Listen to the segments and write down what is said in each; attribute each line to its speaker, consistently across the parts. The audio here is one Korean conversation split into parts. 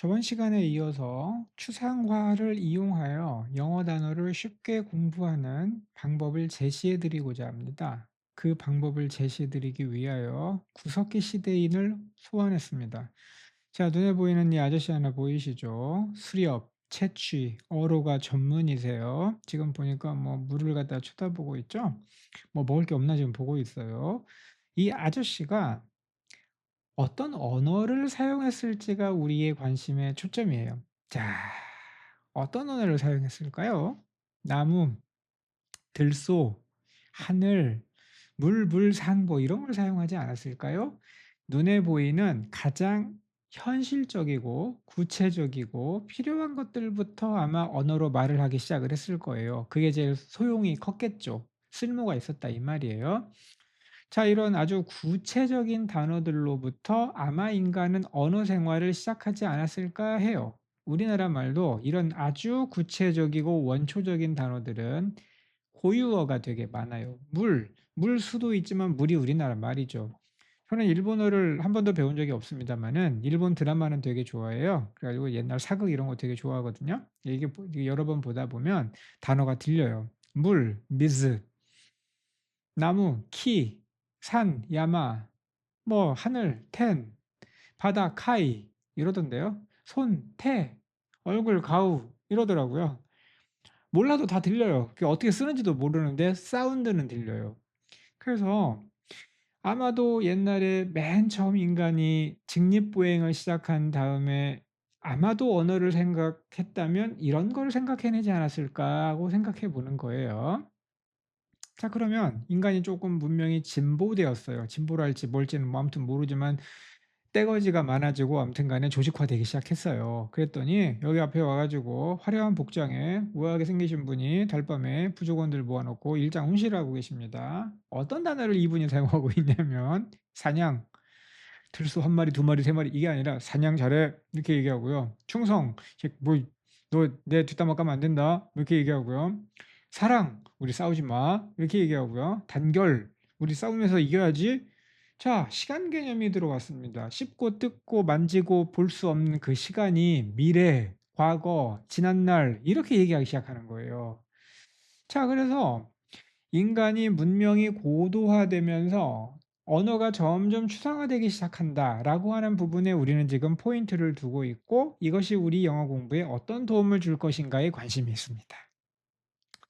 Speaker 1: 저번 시간에 이어서 추상화를 이용하여 영어 단어를 쉽게 공부하는 방법을 제시해 드리고자 합니다. 그 방법을 제시해 드리기 위하여 구석기 시대인을 소환했습니다. 자, 눈에 보이는 이 아저씨 하나 보이시죠? 수렵, 채취, 어로가 전문이세요. 지금 보니까 뭐 물을 갖다 쳐다보고 있죠? 뭐 먹을 게 없나 지금 보고 있어요. 이 아저씨가 어떤 언어를 사용했을지가 우리의 관심의 초점이에요. 자, 어떤 언어를 사용했을까요? 나무, 들소, 하늘, 물, 산 뭐 이런 걸 사용하지 않았을까요? 눈에 보이는 가장 현실적이고 구체적이고 필요한 것들부터 아마 언어로 말을 하기 시작을 했을 거예요. 그게 제일 소용이 컸겠죠. 쓸모가 있었다 이 말이에요. 자, 이런 아주 구체적인 단어들로부터 아마 인간은 언어 생활을 시작하지 않았을까 해요. 우리나라 말도 이런 아주 구체적이고 원초적인 단어들은 고유어가 되게 많아요. 물 수도 있지만 물이 우리나라 말이죠. 저는 일본어를 한 번도 배운 적이 없습니다만은 일본 드라마는 되게 좋아해요. 그래가지고 옛날 사극 이런 거 되게 좋아하거든요. 이게 여러 번 보다 보면 단어가 들려요. 물, 미즈, 나무, 키, 산, 야마, 뭐 하늘, 텐, 바다, 카이 이러던데요. 손, 태, 얼굴, 가우 이러더라고요. 몰라도 다 들려요. 그게 어떻게 쓰는지도 모르는데 사운드는 들려요. 그래서 아마도 옛날에 맨 처음 인간이 직립보행을 시작한 다음에 아마도 언어를 생각했다면 이런 걸 생각해내지 않았을까 하고 생각해 보는 거예요. 자, 그러면 인간이 조금 문명이 진보되었어요. 진보랄지 뭘지는 뭐 아무튼 모르지만 떼거지가 많아지고 아무튼 간에 조직화되기 시작했어요. 그랬더니 여기 앞에 와 가지고 화려한 복장에 우아하게 생기신 분이 달밤에 부족원들 모아 놓고 일장 훈시를 하고 계십니다. 어떤 단어를 이분이 사용하고 있냐면 사냥, 들소 한 마리, 두 마리, 세 마리 이게 아니라 "사냥 잘해." 이렇게 얘기하고요. 충성, 뭐 "너 내 뒷담화 까면 안 된다." 이렇게 얘기하고요. 사랑, "우리 싸우지 마." 이렇게 얘기하고요. 단결, "우리 싸우면서 이겨야지." 자, 시간 개념이 들어왔습니다. 씹고 뜯고 만지고 볼 수 없는 그 시간이 미래, 과거, 지난날 이렇게 얘기하기 시작하는 거예요. 자, 그래서 인간이 문명이 고도화되면서 언어가 점점 추상화되기 시작한다라고 하는 부분에 우리는 지금 포인트를 두고 있고 이것이 우리 영어 공부에 어떤 도움을 줄 것인가에 관심이 있습니다.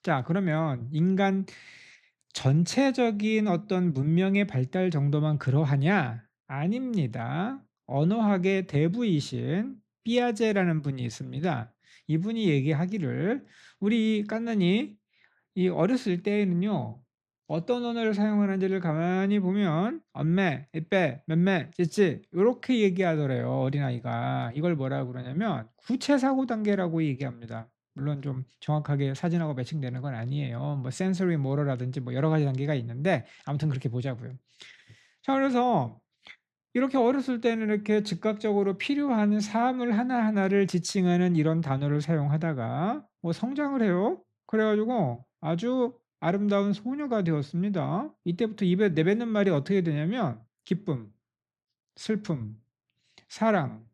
Speaker 1: 자, 그러면 인간 전체적인 어떤 문명의 발달 정도만 그러하냐? 아닙니다. 언어학의 대부이신 삐아제라는 분이 있습니다. 이분이 얘기하기를 우리 깐난이 이 어렸을 때에는요. 어떤 언어를 사용하는지를 가만히 보면 엄매, 이빼, 맴매, 찌찌 요렇게 얘기하더래요, 어린아이가. 이걸 뭐라고 그러냐면 구체사고 단계라고 얘기합니다. 물론 좀 정확하게 사진하고 매칭되는 건 아니에요. 뭐 센서리 모터라든지 뭐 여러 가지 단계가 있는데 아무튼 그렇게 보자고요. 자, 그래서 이렇게 어렸을 때는 이렇게 즉각적으로 필요한 사물을 하나하나를 지칭하는 이런 단어를 사용하다가 뭐 성장을 해요. 그래 가지고 아주 아름다운 소녀가 되었습니다. 이때부터 입에 내뱉는 말이 어떻게 되냐면 기쁨, 슬픔, 사랑,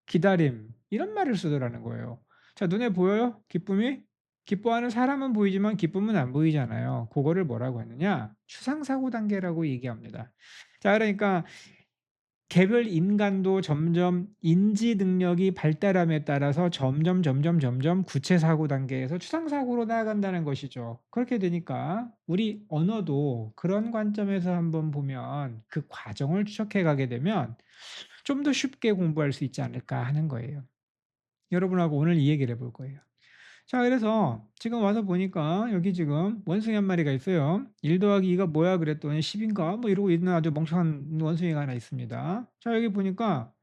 Speaker 1: 기다림 이런 말을 쓰더라는 거예요. 자, 눈에 보여요? 기쁨이? 기뻐하는 사람은 보이지만 기쁨은 안 보이잖아요. 그거를 뭐라고 하느냐? 추상사고 단계라고 얘기합니다. 자, 그러니까 개별 인간도 점점 인지 능력이 발달함에 따라서 점점 구체 사고 단계에서 추상 사고로 나아간다는 것이죠. 그렇게 되니까 우리 언어도 그런 관점에서 한번 보면 그 과정을 추적해 가게 되면 좀 더 쉽게 공부할 수 있지 않을까 하는 거예요. 여러분하고 오늘 이 얘기를 해볼 거예요. 자, 그래서 지금 와서 보니까 여기 지금 원숭이 한 마리가 있어요. 1 더하기 2가 뭐야 그랬더니 10 인가 뭐 이러고 있는 아주 멍청한 원숭이가 하나 있습니다. 자, 여기 보니까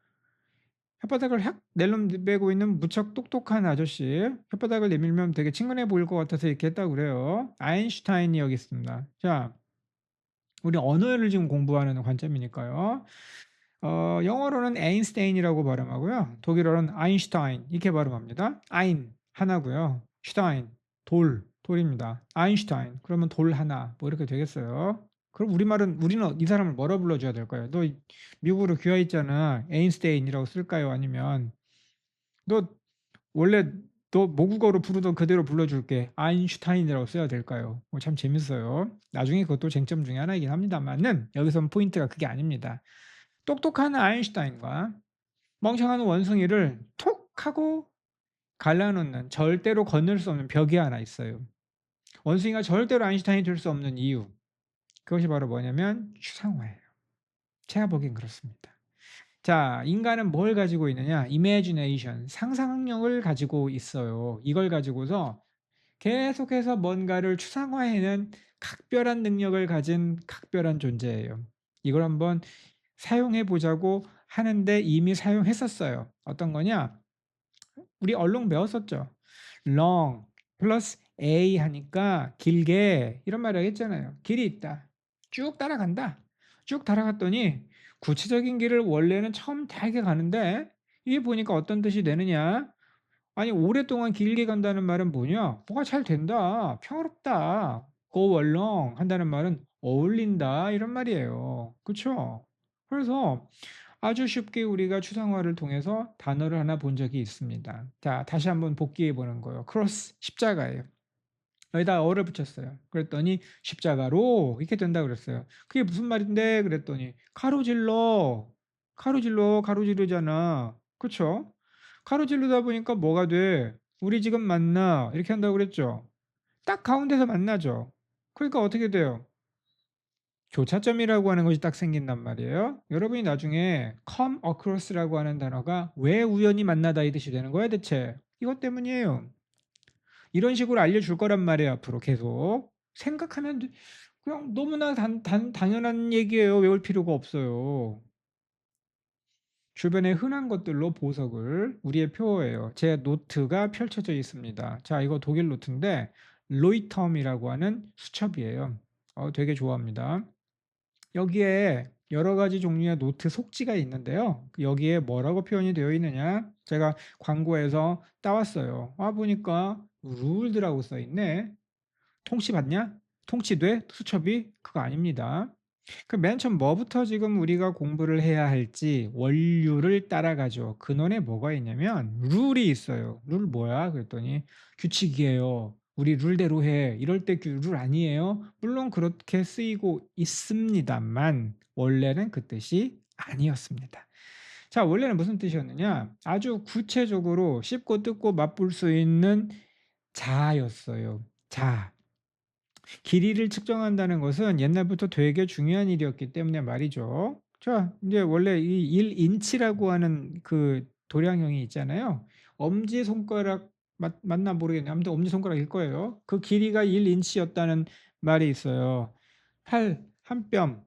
Speaker 1: 혓바닥을 헥 내려매고 있는 무척 똑똑한 아저씨. 혓바닥을 내밀면 되게 친근해 보일 것 같아서 이렇게 했다고 그래요. 아인슈타인이 여기 있습니다. 자, 우리 언어를 지금 공부하는 관점이니까요. 영어로는 에인스테인이라고 발음하고요. 독일어는 아인슈타인 이렇게 발음합니다. 아인 하나고요. 슈타인 돌입니다. 아인슈타인 그러면 돌 하나 뭐 이렇게 되겠어요. 그럼 우리는 이 사람을 뭐라 불러줘야 될까요? 너 미국으로 귀화 있잖아. 에인스테인이라고 쓸까요? 아니면 너 원래 너 모국어로 부르던 그대로 불러줄게. 아인슈타인이라고 써야 될까요? 참 재밌어요. 나중에 그것도 쟁점 중에 하나이긴 합니다만은 여기선 포인트가 그게 아닙니다. 똑똑한 아인슈타인과 멍청한 원숭이를 톡 하고 갈라놓는 절대로 건널 수 없는 벽이 하나 있어요. 원숭이가 절대로 아인슈타인이 될 수 없는 이유. 그것이 바로 뭐냐면 추상화예요. 제가 보기엔 그렇습니다. 자, 인간은 뭘 가지고 있느냐? imagination, 상상력을 가지고 있어요. 이걸 가지고서 계속해서 뭔가를 추상화해낸 각별한 능력을 가진 각별한 존재예요. 이걸 한번 사용해 보자고 하는데 이미 사용했었어요. 어떤 거냐? 우리 얼른 배웠었죠. long 플러스 a 하니까 길게 이런 말을 했잖아요. 길이 있다. 쭉 따라간다. 쭉 따라갔더니 구체적인 길을 원래는 처음 달게 가는데 이게 보니까 어떤 뜻이 되느냐? 아니 오랫동안 길게 간다는 말은 뭐냐? 뭐가 잘 된다. 평화롭다. go along 한다는 말은 어울린다 이런 말이에요. 그렇죠? 그래서 아주 쉽게 우리가 추상화를 통해서 단어를 하나 본 적이 있습니다. 자, 다시 한번 복기해 보는 거예요. 크로스 십자가예요. 여기다 어를 붙였어요. 그랬더니 십자가로 이렇게 된다 그랬어요. 그게 무슨 말인데 그랬더니 가로질러. 가로질러 가로지르잖아. 그쵸? 가로지르다 보니까 뭐가 돼? 우리 지금 만나 이렇게 한다고 그랬죠. 딱 가운데서 만나죠. 그러니까 어떻게 돼요? 교차점이라고 하는 것이 딱 생긴단 말이에요. 여러분이 나중에 come across라고 하는 단어가 왜 우연히 만나다 이 뜻이 되는 거야 대체? 이것 때문이에요. 이런 식으로 알려줄 거란 말이에요. 앞으로 계속. 생각하면 그냥 너무나 당연한 얘기예요. 외울 필요가 없어요. 주변의 흔한 것들로 보석을 우리의 표어예요. 제 노트가 펼쳐져 있습니다. 자, 이거 독일 노트인데 로이텀이라고 하는 수첩이에요. 되게 좋아합니다. 여기에 여러 가지 종류의 노트 속지가 있는데요. 여기에 뭐라고 표현이 되어 있느냐? 제가 광고에서 따왔어요. 보니까 룰드라고 써 있네. 통치 받냐? 통치돼? 수첩이? 그거 아닙니다. 그 맨 처음 뭐부터 지금 우리가 공부를 해야 할지 원류를 따라가죠. 근원에 뭐가 있냐면 룰이 있어요. 룰 뭐야? 그랬더니 규칙이에요. 우리 룰대로 해. 이럴 때 룰 아니에요? 물론 그렇게 쓰이고 있습니다만 원래는 그 뜻이 아니었습니다. 자, 원래는 무슨 뜻이었느냐? 아주 구체적으로 씹고 뜯고 맛볼 수 있는 자였어요. 자. 길이를 측정한다는 것은 옛날부터 되게 중요한 일이었기 때문에 말이죠. 자, 이제 원래 이 1인치라고 하는 그 도량형이 있잖아요. 엄지손가락 맞나 모르겠네요. 아무튼 엄지손가락일 거예요. 그 길이가 1인치였다는 말이 있어요. 팔 한 뼘.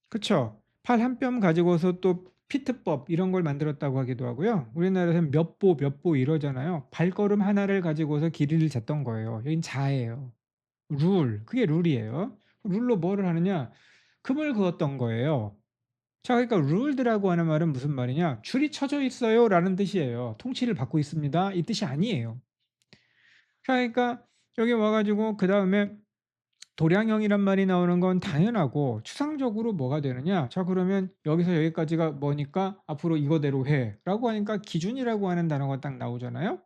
Speaker 1: 그쵸? 팔 한 뼘 가지고서 또 피트법 이런 걸 만들었다고 하기도 하고요. 우리나라에서는 몇 보 이러잖아요. 발걸음 하나를 가지고서 길이를 쟀던 거예요. 여긴 자예요. 그게 룰이에요. 룰로 뭐를 하느냐? 금을 그었던 거예요. 자, 그러니까 ruled,라고 하는 말은 무슨 말이냐? 줄이 쳐져 있어요라는 뜻이에요. 통치를 받고 있습니다. 이 뜻이 아니에요. 자, 그러니까 여기 와가지고 그 다음에 도량형이란 말이 나오는 건 당연하고 추상적으로 뭐가 되느냐? 자, 그러면 여기서 여기까지가 뭐니까 앞으로 이거대로 해라고 하니까 기준이라고 하는 단어가 딱 나오잖아요.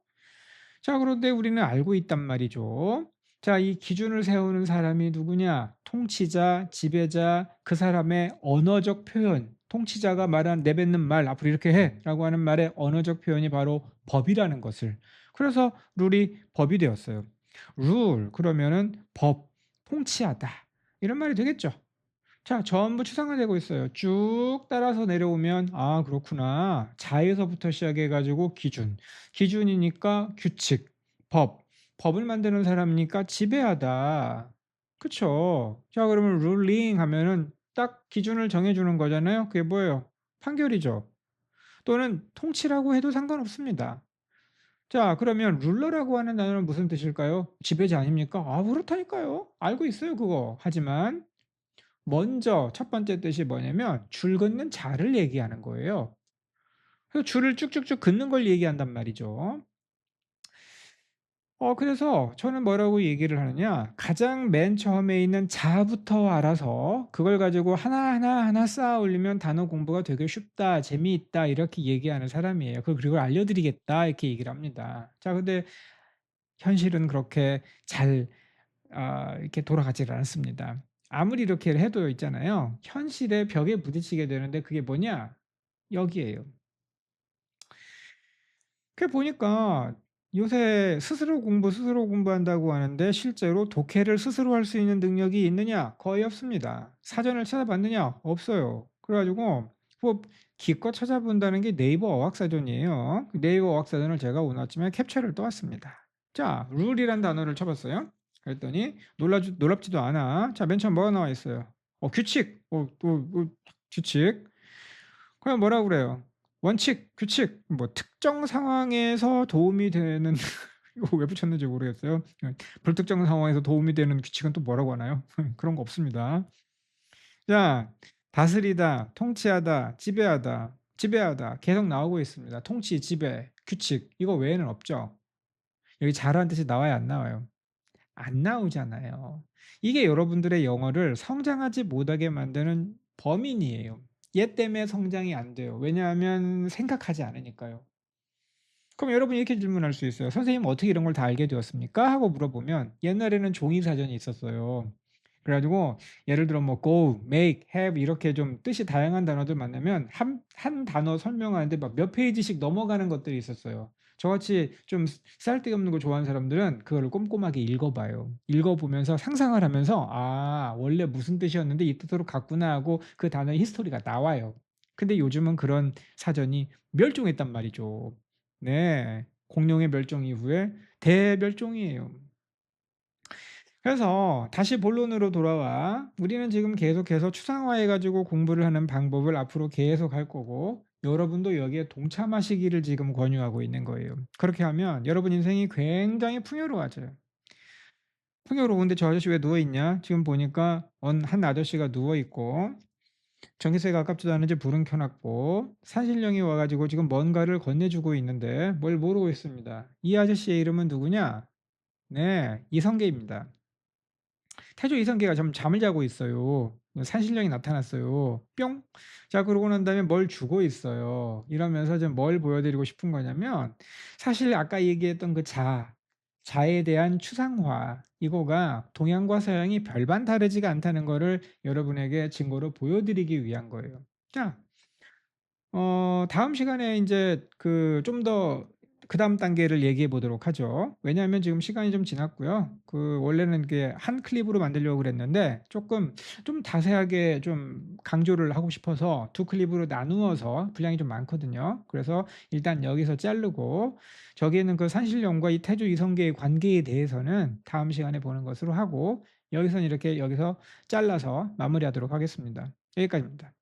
Speaker 1: 자, 그런데 우리는 알고 있단 말이죠. 자, 이 기준을 세우는 사람이 누구냐? 통치자, 지배자, 그 사람의 언어적 표현. 통치자가 말한 내뱉는 말, 앞으로 이렇게 해 라고 하는 말의 언어적 표현이 바로 법이라는 것을. 그래서 룰이 법이 되었어요. 룰, 그러면은 법, 통치하다. 이런 말이 되겠죠. 자, 전부 추상화되고 있어요. 쭉 따라서 내려오면 그렇구나. 자에서부터 시작해 가지고 기준. 기준이니까 규칙, 법. 법을 만드는 사람이니까 지배하다. 그쵸? 자, 그러면 룰링 하면은 딱 기준을 정해 주는 거잖아요. 그게 뭐예요? 판결이죠. 또는 통치라고 해도 상관없습니다. 자, 그러면 룰러라고 하는 단어는 무슨 뜻일까요? 지배자 아닙니까? 그렇다니까요. 알고 있어요, 그거. 하지만 먼저 첫 번째 뜻이 뭐냐면 줄 긋는 자를 얘기하는 거예요. 그래서 줄을 쭉쭉쭉 긋는 걸 얘기한단 말이죠. 그래서 저는 뭐라고 얘기를 하느냐. 가장 맨 처음에 있는 자부터 알아서 그걸 가지고 하나 쌓아 올리면 단어 공부가 되게 쉽다, 재미있다 이렇게 얘기하는 사람이에요. 그리고 알려드리겠다 이렇게 얘기를 합니다. 자, 근데 현실은 그렇게 잘 이렇게 돌아가지를 않습니다. 아무리 이렇게 해도 있잖아요. 현실의 벽에 부딪히게 되는데 그게 뭐냐? 여기에요. 그 보니까 요새 스스로 공부한다고 하는데 실제로 독해를 스스로 할 수 있는 능력이 있느냐? 거의 없습니다. 사전을 찾아봤느냐? 없어요. 그래 가지고 뭐 기껏 찾아본다는 게 네이버 어학사전이에요. 그 네이버 어학사전을 제가 오늘 아침에 캡처를 떠 왔습니다. 자, 룰이란 단어를 쳐 봤어요. 그랬더니 놀랍지도 않아. 자, 맨 처음 뭐가 나와 있어요? 규칙. 규칙. 그냥 뭐라고 그래요? 원칙, 규칙, 뭐 특정 상황에서 도움이 되는 이거 왜 붙였는지 모르겠어요. 불특정 상황에서 도움이 되는 규칙은 또 뭐라고 하나요? 그런 거 없습니다. 자, 다스리다, 통치하다, 지배하다 계속 나오고 있습니다. 통치, 지배, 규칙 이거 외에는 없죠. 여기 잘하는 뜻이 나와요, 안 나와요? 안 나오잖아요. 이게 여러분들의 영어를 성장하지 못하게 만드는 범인이에요. 얘 때문에 성장이 안 돼요. 왜냐하면 생각하지 않으니까요. 그럼 여러분이 이렇게 질문할 수 있어요. "선생님 어떻게 이런 걸 다 알게 되었습니까?" 하고 물어보면 옛날에는 종이 사전이 있었어요. 그래 가지고 예를 들어 뭐 go, make, have 이렇게 좀 뜻이 다양한 단어들 만나면 한 단어 설명하는데 막 몇 페이지씩 넘어가는 것들이 있었어요. 저같이 좀 쓸데없는 거 좋아하는 사람들은 그거를 꼼꼼하게 읽어 봐요. 읽어 보면서 상상을 하면서 '아 원래 무슨 뜻이었는데 이 뜻으로 갔구나.' 하고 그 단어의 히스토리가 나와요. 근데 요즘은 그런 사전이 멸종했단 말이죠. 네. 공룡의 멸종 이후에 대멸종이에요. 그래서 다시 본론으로 돌아와 우리는 지금 계속해서 추상화해 가지고 공부를 하는 방법을 앞으로 계속 할 거고 여러분도 여기에 동참하시기를 지금 권유하고 있는 거예요. 그렇게 하면 여러분 인생이 굉장히 풍요로워져요. 풍요로운데 "저 아저씨 왜 누워 있냐?" 지금 보니까 한 아저씨가 누워 있고 전기세가 아깝지도 않은지 불은 켜 놨고 산신령이 와 가지고 지금 뭔가를 건네주고 있는데 뭘 모르고 있습니다. 이 아저씨의 이름은 누구냐? 네. 이성계입니다. 태조 이성계가 좀 잠을 자고 있어요. 산신령이 나타났어요. 뿅. 자 그러고 난 다음에 뭘 주고 있어요. 이러면서 좀 뭘 보여드리고 싶은 거냐면 사실 아까 얘기했던 그 자에 대한 추상화 이거가 동양과 서양이 별반 다르지가 않다는 거를 여러분에게 증거로 보여드리기 위한 거예요. 자 다음 시간에 인제 그 좀 더 그다음 단계를 얘기해 보도록 하죠. 왜냐하면 지금 시간이 좀 지났고요. 원래는 이게 한 클립으로 만들려고 그랬는데 쪼끔 좀 자세하게 좀 강조를 하고 싶어서 두 클립으로 나누어서 분량이 좀 많거든요. 그래서 일단 여기서 자르고 저기에 있는 그 산신령과 이 태조 이성계의 관계에 대해서는 다음 시간에 보는 것으로 하고 여기서 잘라서 마무리하도록 하겠습니다. 여기까지입니다.